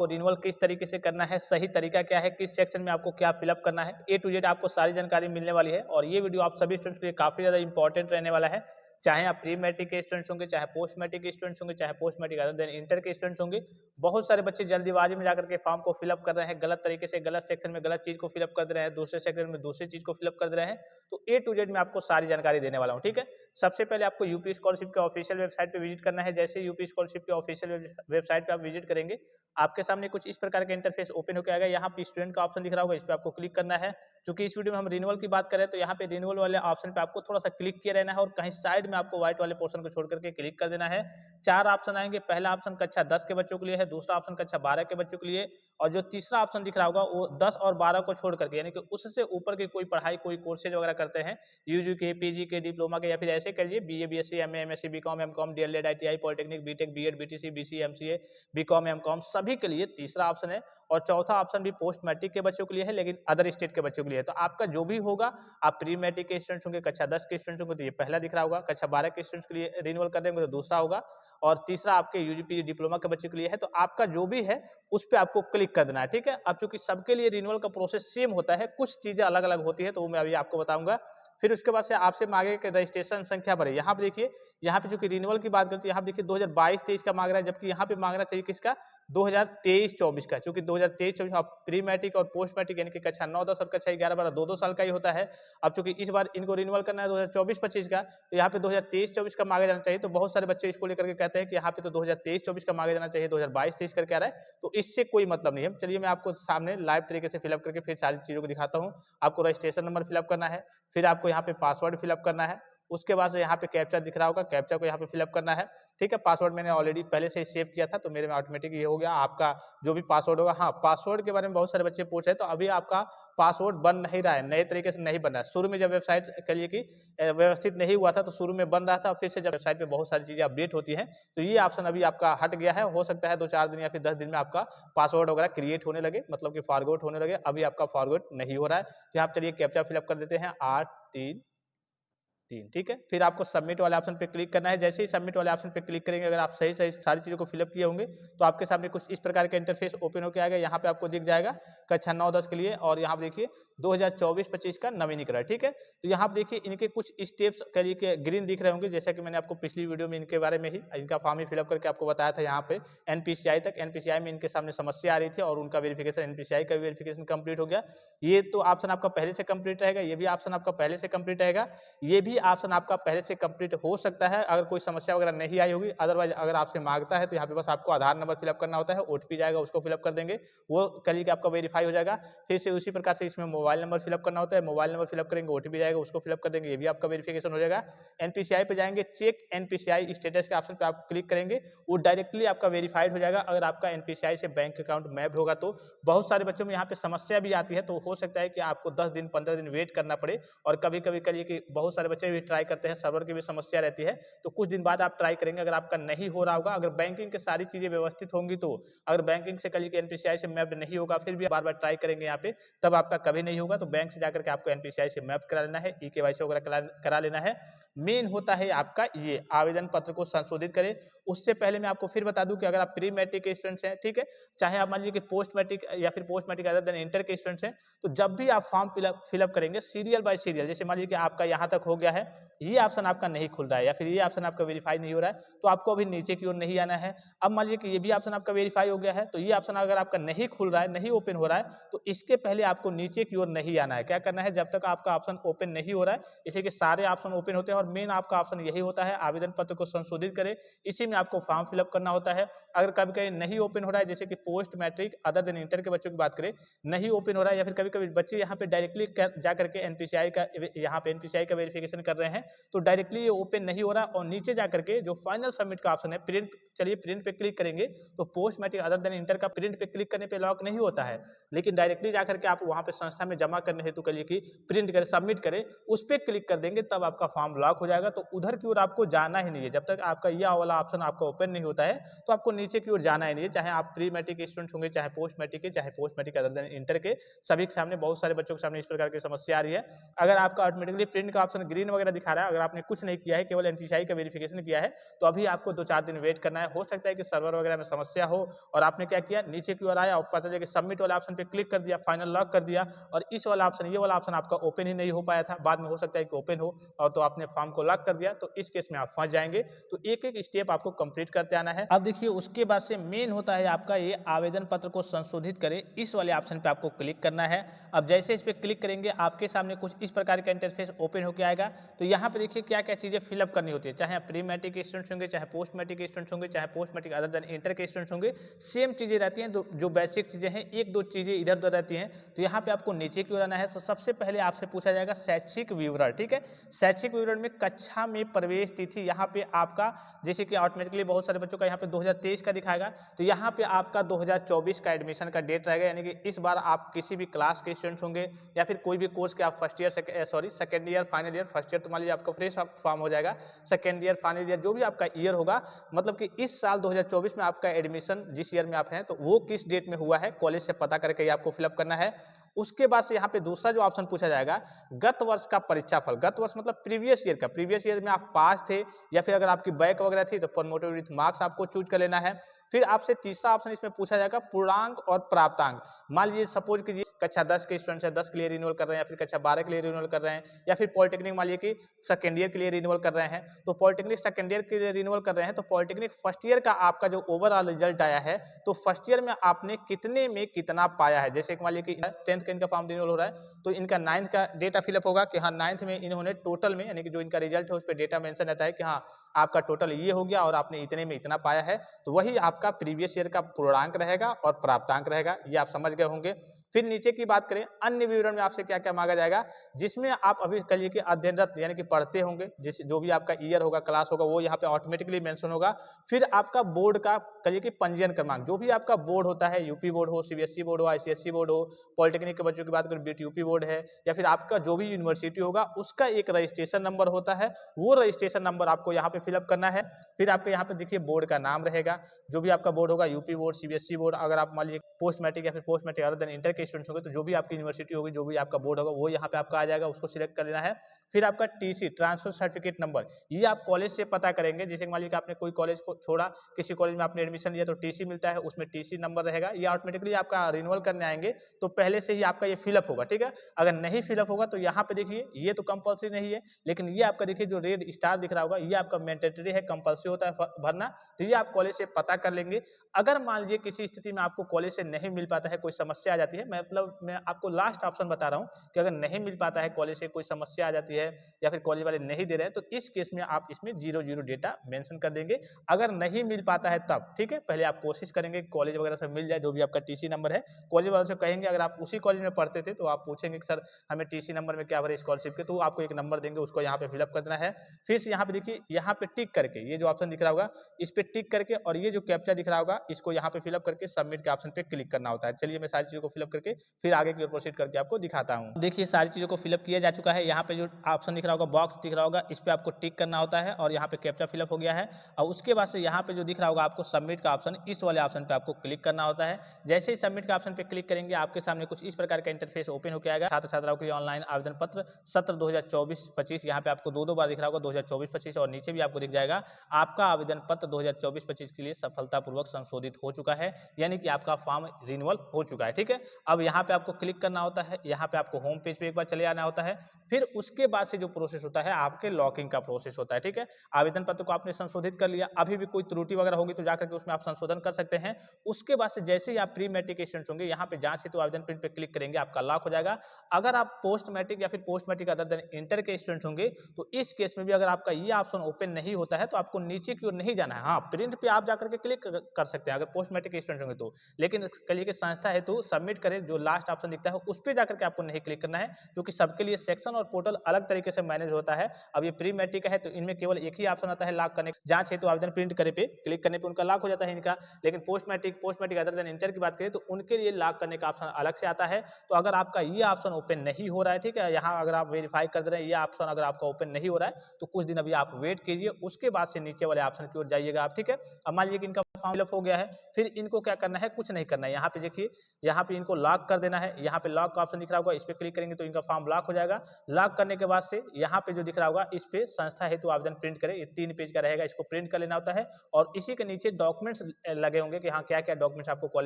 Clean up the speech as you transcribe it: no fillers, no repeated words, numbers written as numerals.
को रिन्यूअल किस तरीके से करना है, सही तरीका क्या है, किस सेक्शन में आपको क्या फिलअप करना है, ए टू जेड आपको सारी जानकारी मिलने वाली है। और ये वीडियो आप सभी स्टूडेंट्स के लिए काफ़ी ज़्यादा इंपॉर्टेंट रहने वाला है, चाहे आप प्री मैट्रिक के स्टूडेंट्स होंगे, चाहे पोस्ट मैट्रिक के स्टूडेंट्स होंगे, चाहे post matric other than inter के स्टूडेंट्स होंगे। बहुत सारे बच्चे जल्दीबाजी में जाकर के फॉर्म को फिलअप कर रहे हैं, गलत तरीके से गलत सेक्शन में गलत चीज़ को फिलअप कर दे रहे हैं, दूसरे सेक्शन में दूसरी चीज़ को फिलअप कर दे रहे हैं। तो ए टू जेड में आपको सारी जानकारी देने वाला हूँ, ठीक है। सबसे पहले आपको यूपी स्कॉलरशिप के ऑफिशियल वेबसाइट पे विजिट करना है। जैसे यूपी स्कॉलरशिप के ऑफिशियल वेबसाइट पे आप विजिट करेंगे, आपके सामने कुछ इस प्रकार का इंटरफेस ओपन होकर आएगा। यहाँ पे स्टूडेंट का ऑप्शन दिख रहा होगा, इस पे आपको क्लिक करना है। क्योंकि इस वीडियो में हम रिन्यूअल की बात करें तो यहाँ पे रिन्यूअल वाले ऑप्शन पे आपको थोड़ा सा क्लिक किया रहना है और कहीं साइड में आपको व्हाइट वाले पोर्शन को छोड़ करके क्लिक कर देना है। 4 ऑप्शन आएंगे। पहला ऑप्शन कक्षा 10 के बच्चों के लिए है, दूसरा ऑप्शन कक्षा 12 के बच्चों के लिए, और जो तीसरा ऑप्शन दिख रहा होगा वो 10 और 12 को छोड़ करके, यानी कि उससे ऊपर की कोई पढ़ाई, कोई कोर्सेज वगैरह करते हैं, यूजी के, पीजी के, डिप्लोमा के, या फिर ऐसे करिए BA, BSc, MA, MSc, BCom, MCom, DElEd, ITI, polytechnic, BTech, BEd, BTC, BCA, MCA, BCom, MCom, सभी के लिए तीसरा ऑप्शन है। और चौथा ऑप्शन भी पोस्ट मैट्रिक के बच्चों के लिए है, लेकिन अदर स्टेट के बच्चों के लिए है। तो आपका जो भी होगा, आप प्री मैट्रिक के स्टूडेंट्स होंगे, कक्षा 10 के स्टूडेंट्स होंगे तो ये पहला दिख रहा होगा, कक्षा 12 के स्टूडेंट्स के लिए रिन्यूअल कर देंगे तो दूसरा होगा, और तीसरा आपके यूजीपी डिप्लोमा के बच्चों के लिए है। तो आपका जो भी है उस पे आपको क्लिक कर देना है, ठीक है। अब चूंकि सबके लिए रिन्यूअल का प्रोसेस सेम होता है, कुछ चीजें अलग अलग होती है, तो वो मैं अभी आपको बताऊंगा। फिर उसके बाद से आपसे मांगे कि रजिस्ट्रेशन संख्या भरे। यहाँ पे देखिए, यहाँ पे जो कि रिन्यूअल की बात करते हैं, यहाँ पे देखिए 2022-23 का मांग रहा है, जबकि यहाँ पे मांगना चाहिए किसका, 2023-24 का। क्योंकि 2023-24 प्री मैट्रिक और पोस्ट मैट्रिक यानी कि कक्षा 9-10 और कक्षा 11-12 दो साल का ही होता है। अब चूंकि इस बार इनको रिन्यूअल करना है 2024-25 का, तो यहाँ पे 2023-24 का मांगा जाना चाहिए। तो बहुत सारे बच्चे इसको लेकर के कहते हैं कि यहाँ पे तो 2023-24 का मांगा जाना चाहिए, 2022-23 करके आ रहा है। तो इससे कोई मतलब नहीं है। चलिए मैं आपको सामने लाइव तरीके से फिलअप करके फिर सारी चीजों को दिखाता हूँ। आपको रजिस्ट्रेशन नंबर फिलअप करना है, फिर आपको यहाँ पे पासवर्ड फिलअप करना है, उसके बाद से यहाँ पे कैप्चा दिख रहा होगा, कैप्चा को यहाँ पे फिलअप करना है, ठीक है। पासवर्ड मैंने ऑलरेडी पहले से ही सेव किया था, तो मेरे में ऑटोमेटिक ये हो गया। आपका जो भी पासवर्ड होगा, हाँ, पासवर्ड के बारे में बहुत सारे बच्चे पूछ रहे हैं, तो अभी आपका पासवर्ड बन नहीं रहा है, नए तरीके से नहीं बन रहा है। शुरू में जब वेबसाइट कहिए कि व्यवस्थित नहीं हुआ था, तो शुरू में बन रहा था, फिर से जब वेबसाइट पे बहुत सारी चीजें अपडेट होती हैं, तो ये ऑप्शन अभी आपका हट गया है। हो सकता है 2-4 दिन या फिर 10 दिन में आपका पासवर्ड वगैरह क्रिएट होने लगे, मतलब कि फॉरगॉट होने लगे। अभी आपका फॉरगॉट नहीं हो रहा है। तो यहाँ चलिए कैप्चा फिलअप कर देते हैं, 8-3-3, ठीक है। फिर आपको सबमिट वाले ऑप्शन पे क्लिक करना है। जैसे ही सबमिट वाले ऑप्शन पे क्लिक करेंगे, अगर आप सही सही सारी चीज़ों को फिलअप किए होंगे, तो आपके सामने कुछ इस प्रकार का इंटरफेस ओपन होकर आएगा। यहाँ पे आपको दिख जाएगा कक्षा 9-10 के लिए, और यहाँ पे देखिए 2024-25 का नवीनीकरण, ठीक है। तो यहाँ पे देखिए इनके कुछ स्टेप्स करिए कि ग्रीन दिख रहे होंगे, जैसा कि मैंने आपको पिछली वीडियो में इनके बारे में ही इनका फॉर्म ही फिलअप करके आपको बताया था। यहाँ पे एनपीसीआई तक, एनपीसीआई में इनके सामने समस्या आ रही थी और उनका वेरिफिकेशन, एनपीसीआई का वेरिफिकेशन कंप्लीट हो गया। ये तो ऑप्शन आपका पहले से कंप्लीट रहेगा, ये भी ऑप्शन आपका पहले से कंप्लीट रहेगा, ये भी ऑप्शन आपका पहले से कंप्लीट हो सकता है अगर कोई समस्या वगैरह नहीं आई होगी। अदरवाइज अगर आपसे मांगता है तो यहाँ पे बस आपको आधार नंबर फिलअप करना होता है, ओटीपी जाएगा, उसको फिलअप कर देंगे, वो करिए कि आपका वेरीफाई हो जाएगा। फिर से उसी प्रकार से इसमें मोबाइल नंबर फिलअप करना होता है, मोबाइल नंबर फिलअप करेंगे, ओटीपी जाएगा, उसको फिलअप कर देंगे, ये भी आपका वेरिफिकेशन हो जाएगा। एनपीसीआई पे जाएंगे, चेक एनपीसीआई स्टेटस के ऑप्शन पे आप क्लिक करेंगे, वो डायरेक्टली आपका वेरीफाइड हो जाएगा। अगर आपका एनपीसीआई से बैंक अकाउंट मैप्ड होगा तो बहुत सारे बच्चों में यहाँ पे समस्या भी आती है, तो हो सकता है कि आपको 10 दिन 15 दिन वेट करना पड़े। और कभी कभी करिए कि बहुत सारे बच्चे भी ट्राई करते हैं, सर्वर की भी समस्या रहती है, तो कुछ दिन बाद आप ट्राई करेंगे। अगर आपका नहीं हो रहा होगा, अगर बैंकिंग की सारी चीजें व्यवस्थित होंगी, तो अगर बैंकिंग से कल एनपीसीआई से मैप्ड नहीं होगा, फिर भी बार बार ट्राई करेंगे यहाँ पे, तब आपका कभी नहीं होगा। तो बैंक से जाकर के आपको एनपीसीआई से मैप करा लेना है, ई-केवाईसी वगैरह करा लेना है। मेन होता है आपका ये आवेदन पत्र को संशोधित करें। उससे पहले मैं आपको फिर बता दूं कि अगर आप प्री मैट्रिक के स्टूडेंट्स हैं, ठीक है, चाहे आप मान लीजिए कि पोस्ट मैट्रिक या फिर post matric other than inter के स्टूडेंट्स हैं, तो जब भी आप फॉर्म फिलअप करेंगे सीरियल बाय सीरियल, जैसे मान लीजिए कि आपका यहाँ तक हो गया है, ये ऑप्शन आपका नहीं खुल रहा है या फिर ये ऑप्शन आपका वेरीफाई नहीं हो रहा है, तो आपको अभी नीचे की ओर नहीं आना है। अब मान लीजिए कि ये भी ऑप्शन आपका वेरीफाई हो गया है, तो ये ऑप्शन अगर आपका नहीं खुल रहा है, नहीं ओपन हो रहा है, तो इसके पहले आपको नीचे की ओर नहीं आना है। क्या करना है, जब तक आपका ऑप्शन ओपन नहीं हो रहा है, इसलिए कि सारे ऑप्शन ओपन होते हैं और मेन आपका ऑप्शन यही होता है आवेदन पत्र को संशोधित करें, इसी में आपको फॉर्म फिलअप करना होता है। अगर कभी कभी नहीं ओपन हो रहा है, जैसे कि post matric other than inter के बच्चों की बात करें, नहीं ओपन हो रहा है, या फिर कभी कभी बच्चे यहाँ पे डायरेक्टली जा करके एनपीसीआई का यहाँ पे एनपीसीआई का वेरिफिकेशन कर रहे हैं, तो डायरेक्टली ये ओपन नहीं हो रहा, और नीचे जाकर के जो फाइनल सबमिट का ऑप्शन है प्रिंट, चलिए प्रिंट पे क्लिक करेंगे, तो post matric other than inter का प्रिंट पे क्लिक करने पे लॉक नहीं होता है, लेकिन डायरेक्टली जाकर के आप वहां पे संस्था में जमा करने हेतु करिए कि प्रिंट करें, सबमिट करें, उस पर क्लिक कर देंगे, तब आपका फॉर्म लॉक हो जाएगा। तो उधर की ओर आपको जाना ही नहीं है, जब तक आपका यह वाला ऑप्शन ऑप्शन आपका ओपन नहीं होता है तो आपको नीचे की ओर जाना ही नहीं है, चाहे आप प्री मैट्रिक स्टूडेंट होंगे, चाहे पोस्ट मैट्रिक के, चाहे post matric other than inter के, सभी के सामने, बहुत सारे बच्चों के सामने इस प्रकार की समस्या आ रही है। अगर आपका ऑटोमेटिकली प्रिंट का ऑप्शन ग्रीन वगैरह दिखा रहा है, अगर आपने कुछ नहीं किया है, केवल एनपीसीआई का वेरिफिकेशन किया है, तो अभी आपको 2-4 दिन वेट करना है। हो सकता है कि सर्वर वगैरह में समस्या हो और आपने क्या किया, नीचे की ओर आया और पता चला कि सबमिट वाले ऑप्शन पे क्लिक कर दिया, फाइनल लॉक कर दिया और इस वाला ऑप्शन, ये वाला ऑप्शन आपका ओपन ही नहीं हो पाया था, बाद में हो सकता है कि ओपन हो और तो आपने फॉर्म को लॉक कर दिया, तो इस केस में आप फंस जाएंगे। तो एक एक स्टेप आपको कंप्लीट करते आना है। अब देखिए उसके बाद से मेन होता है आपका ये आवेदन पत्र को संशोधित करें, इस वाले ऑप्शन पे आपको क्लिक करना है। अब जैसे इस पे क्लिक करेंगे आपके सामने कुछ इस प्रकार का इंटरफेस ओपन होकर आएगा। तो यहाँ पे देखिए क्या क्या चीजें फिलअप करनी होती है, चाहे आप प्री मैट्रिक के स्टूडेंट्स होंगे, चाहे पोस्ट मैट्रिक के स्टूडेंट्स होंगे, चाहे post matric other than inter के स्टूडेंट्स होंगे, सेम चीजें रहती हैं। जो बेसिक चीजें हैं, एक दो चीजें इधर उधर रहती हैं। तो यहाँ पे आपको नीचे की ओर आना है। तो सबसे पहले आपसे पूछा जाएगा शैक्षिक विवरण, ठीक है। शैक्षिक विवरण में कक्षा में प्रवेश तिथि, यहाँ पे आपका जैसे कि ऑटोमेटिकली बहुत सारे बच्चों का यहाँ पे 2023 का दिखाएगा, तो यहाँ पे आपका 2024 का एडमिशन का डेट रहेगा। यानी कि इस बार आप किसी भी क्लास के स्टूडेंट्स होंगे या फिर कोई भी कोर्स के आप first year second year, final year, first year तो मान लीजिए आपका फ्रेश फॉर्म हो जाएगा, सेकेंड ईयर, फाइनल ईयर, जो भी आपका ईयर होगा, मतलब कि इस साल 2024 में आपका एडमिशन जिस ईयर में आप हैं तो वो किस डेट में हुआ है, कॉलेज से पता करके आपको फिलअप करना है। उसके बाद से यहाँ पे दूसरा जो ऑप्शन पूछा जाएगा, गत वर्ष का परीक्षाफल। गत वर्ष मतलब प्रीवियस ईयर का, प्रीवियस ईयर में आप पास थे या फिर अगर आपकी बैक वगैरह थी तो प्रमोटेड विथ मार्क्स आपको चूज कर लेना है। फिर आपसे तीसरा ऑप्शन इसमें पूछा जाएगा पूर्णांक और प्राप्तांक। मान लीजिए सपोज कीजिए कक्षा 10 के स्टूडेंट्स है, 10 के लिए रिन्यूअल कर रहे हैं, या फिर कक्षा 12 के लिए रिन्यूअल कर रहे हैं, या फिर पॉलिटेक्निक मान लीजिए कि सेकेंड ईयर के लिए रिन्यूअल कर रहे हैं, तो पॉलिटेक्निक सेकेंड ईयर के लिए रिन्यूअल कर रहे हैं, तो पॉलिटेक्निक फर्स्ट ईयर का आपका जो ओवरऑल रिजल्ट आया है, तो फर्स्ट ईयर में आपने कितने में कितना पाया है। जैसे मान लीजिए कि 10th का इनका फॉर्म रिन्यूअल हो रहा है, तो इनका 9th का डेटा फिलअप होगा कि हाँ 9th में इन्होंने टोटल में, यानी कि जो इनका रिजल्ट है उस पर डेटा मेंशन रहता है कि हाँ आपका टोटल ये हो गया और आपने इतने में इतना पाया है, तो वही आपका प्रीवियस ईयर का पूर्णांक रहेगा और प्राप्तांक रहेगा। ये आप समझ गए होंगे। फिर नीचे की बात करें, अन्य विवरण में आपसे क्या क्या मांगा जाएगा, जिसमें आप अभी कहिए कि अध्ययनरत यानी कि पढ़ते होंगे, जिस जो भी आपका ईयर होगा, क्लास होगा, वो यहाँ पे ऑटोमेटिकली मेंशन होगा। फिर आपका बोर्ड का कहिए कि पंजीयन क्रमांक, जो भी आपका बोर्ड होता है, यूपी बोर्ड हो, सीबीएसई बोर्ड हो, आईसीएसई बोर्ड हो, पॉलिटेक्निक के बच्चों की बात करें बीट यूपी बोर्ड है, या फिर आपका जो भी यूनिवर्सिटी होगा उसका एक रजिस्ट्रेशन नंबर होता है, वो रजिस्ट्रेशन नंबर आपको यहाँ पे फिलअप करना है। फिर आपके यहाँ पे देखिए बोर्ड का नाम रहेगा, जो भी आपका बोर्ड होगा, यूपी बोर्ड, सीबीएसई बोर्ड, अगर आप मान लीजिए पोस्ट मैट्रिक या फिर post matric other than inter के स्टूडेंट्स होंगे, तो जो भी आपकी यूनिवर्सिटी होगी, जो भी आपका बोर्ड होगा, वो यहाँ पे आपका आ जाएगा, उसको सिलेक्ट कर लेना है। फिर आपका टीसी, ट्रांसफर सर्टिफिकेट नंबर, ये आप कॉलेज से पता करेंगे। जैसे मान लीजिए आपने कोई कॉलेज को छोड़ा, किसी कॉलेज में आपने एडमिशन लिया, तो टीसी मिलता है, उसमें टीसी नंबर रहेगा। ये ऑटोमेटिकली आपका रिन्यूअल करने आएंगे तो पहले से ही आपका ये फिलअप होगा, ठीक है। अगर नहीं फिलअप होगा तो यहाँ पे देखिए, ये तो कंपल्सरी नहीं है, लेकिन ये आपका देखिए जो रेड स्टार दिख रहा होगा, ये आपका मैंडेटरी है, कंपल्सरी होता है भरना, तो ये आप कॉलेज से पता कर लेंगे। अगर मान लीजिए किसी स्थिति में आपको कॉलेज से नहीं मिल पाता है, कोई समस्या आ जाती है, मतलब मैं आपको लास्ट ऑप्शन बता रहा हूँ कि अगर नहीं मिल पाता है कॉलेज से, कोई समस्या आ जाती है या फिर कॉलेज वाले नहीं दे रहे हैं, तो इस केस में आप इसमें 00 डेटा मेंशन कर देंगे। अगर नहीं मिल पाता है तब ठीक है, पहले आप कोशिश करेंगे कॉलेज वगैरह से मिल जाए, जो भी आपका टीसी नंबर है। कॉलेज वालों से कहेंगे, अगर आप उसी कॉलेज में पढ़ते थे तो आप पूछेंगे कि सर हमें टीसी नंबर में क्या भरे स्कॉलरशिप के, तो आपको एक नंबर देंगे, उसको यहाँ पे फिलअप करना है। फिर से यहाँ पे देखिए, यहाँ पे टिक करके, ये जो ऑप्शन दिख रहा होगा इस पे टिक करके, और ये जो कैप्चा दिख रहा होगा इसको यहाँ पे फिलअप करके सबमिट के ऑप्शन पे क्लिक करना होता है। चलिए मैं सारी चीजों को फिलअप करके फिर आगे की ओर प्रोसीड करके आपको दिखाता हूँ। देखिए सारी चीजों को फिलअप किया जा चुका है। यहाँ पे जो ऑप्शन दिख रहा होगा, बॉक्स दिख रहा होगा, इस पे आपको टिक करना होता है और यहाँ पे कैप्चा फिलअप हो गया है। और उसके बाद से यहाँ पे जो दिख रहा होगा आपको सबमिट का ऑप्शन, इस वाले ऑप्शन पे आपको क्लिक करना होता है। जैसे ही सबमिट का ऑप्शन पे क्लिक करेंगे, आपके सामने कुछ इस प्रकार का इंटरफेस ओपन होकर आएगा। छात्र छात्राओं के लिए ऑनलाइन आवेदन पत्र सत्र 2024-25, यहाँ पे आपको दो बार दिख रहा होगा 2024-25, और नीचे भी आपको दिख जाएगा आपका आवेदन पत्र 2024-25 के लिए सफलतापूर्वक संशोधित हो चुका है, यानी कि आपका फॉर्म रिन्यूअल हो चुका है, ठीक है। अब यहाँ पे आपको क्लिक करना होता है, यहाँ पे आपको होम पेज पे एक बार चले आना होता है। फिर उसके बाद से जो प्रोसेस होता है आपके लॉकिंग का प्रोसेस होता है, ठीक है। आवेदन पत्र को आपने संशोधित कर लिया, अभी भी कोई त्रुटि वगैरह होगी तो जाकर के उसमें आप संशोधन कर सकते हैं। उसके बाद से जैसे ही आप प्री मैट्रिक स्टूडेंट्स होंगे, यहाँ पे जांच हेतु आवेदन प्रिंट पे क्लिक करेंगे, आपका लॉक हो जाएगा। अगर आप पोस्ट मैट्रिक या फिर post matric other than inter के स्टूडेंट्स होंगे, तो इस केस में भी अगर आपका ये ऑप्शन ओपन नहीं होता है तो आपको नीचे की ओर नहीं जाना है। हाँ, प्रिंट पे आप जाकर के क्लिक कर सकते हैं अगर पोस्ट मैट्रिक स्टूडेंट होंगे तो, लेकिन कहिए कि संस्था हेतु सबमिट करें करके जो लास्ट ऑप्शन दिखता है उस पे जाकर के आपको नहीं क्लिक करना है, क्योंकि सबके लिए सेक्शन और पोर्टल अलग तरीके से मैनेज होता है। अब ये प्री मैट्रिक है तो इनमें केवल एक ही ऑप्शन आता है लॉक करने, जांच हेतु आवेदन प्रिंट करे पे क्लिक करने पे उनका लॉक हो जाता है इनका। लेकिन post matric other than inter की बात करें तो उनके लिए लॉक करने का ऑप्शन अलग से आता है। तो अगर आपका ये ऑप्शन ओपन नहीं हो रहा है, ठीक है, यहाँ अगर आप वेरीफाई कर दे रहे हैं, ये ऑप्शन अगर आपका ओपन नहीं हो रहा है तो कुछ दिन अभी आप वेट कीजिए, उसके बाद से नीचे वाले ऑप्शन की ओर जाइएगा आप, ठीक है। अब मान लीजिए कि इनका फॉर्म फिलअप हो गया है, फिर इनको क्या करना है, कुछ नहीं करना है। यहाँ पे देखिए, यहाँ पे इनको लॉक कर देना है। यहाँ पे लॉक का ऑप्शन दिख रहा होगा, इस पे क्लिक करेंगे तो इनका फॉर्म लॉक हो जाएगा। लॉक करने के बाद से यहाँ पे जो दिख रहा होगा, इस पे संस्था हेतु आवेदन प्रिंट करें, ये 3 पेज का रहेगा, इसको प्रिंट कर लेना होता है। और इसी के नीचे डॉक्यूमेंट्स लगे होंगे कि हाँ क्या क्या डॉक्यूमेंट्स आपको